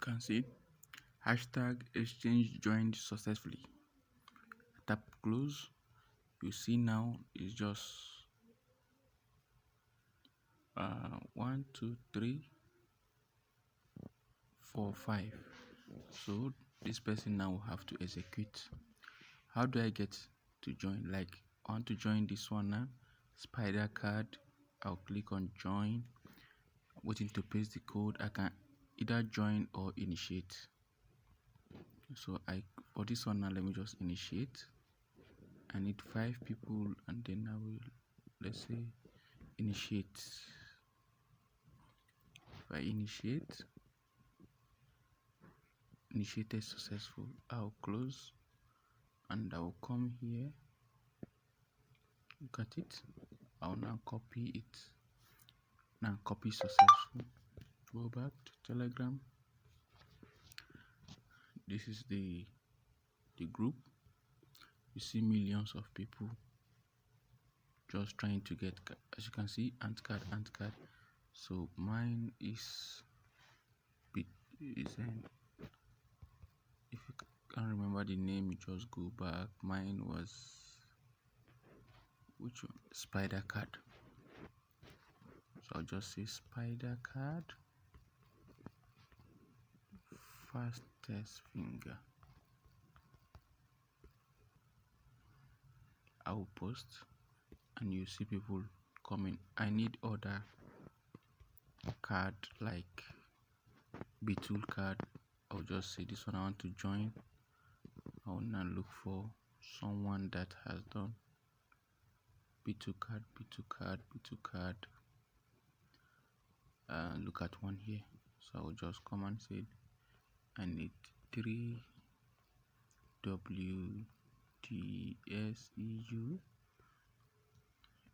can see hashtag exchange joined successfully. Tap close. You see now it's just 1 2 3 4 5. So this person now will have to execute. How do I get to join? Like, I want to join this one now. Spider card. I'll click on join. Waiting to paste the code. I can either join or initiate. So for this one now, let me just initiate. I need 5 people, and then I will, let's say, initiate. If I initiated successful, I'll close and I'll come here. Look at it. I'll now copy it. Now copy successful. Go back to Telegram. This is the group. You see millions of people just trying to get, as you can see, ant card. So mine is if you can't remember the name, you just go back. Mine was, which one? Spider card. So I'll just say spider card, fastest finger. I will post and you see people coming. I need other card like B-tool card. I'll just say this one I want to join. I will now look for someone that has done B2 card. Look at one here. So I will just come and say I need 3 WTSEU.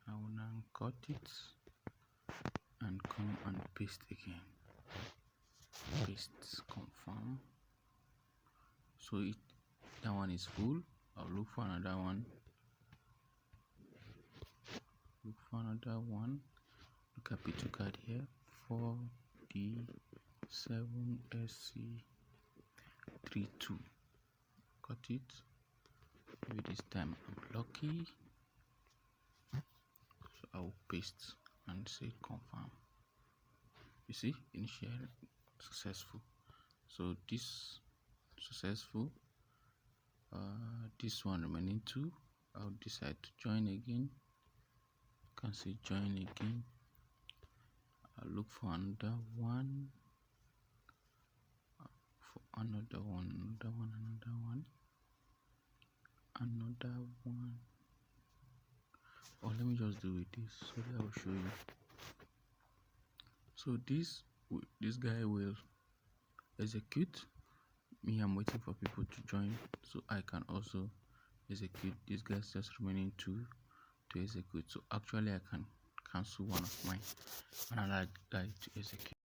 I will now cut it and come and paste again. Paste, confirm. So that one is full. I'll look for another one. Look at P2 card here. 4D7SC32. Got it. Maybe this time I'm lucky. So I'll paste and say confirm. You see, initial successful. So this successful. This one remaining 2. I'll decide to join again. You can say join again. I'll look for another one. Another one. Or let me just do with this so that I will show you. So this guy will execute. Me, I'm waiting for people to join so I can also execute. This guy's just remaining 2 to execute. So actually I can cancel one of mine and allow guy to execute.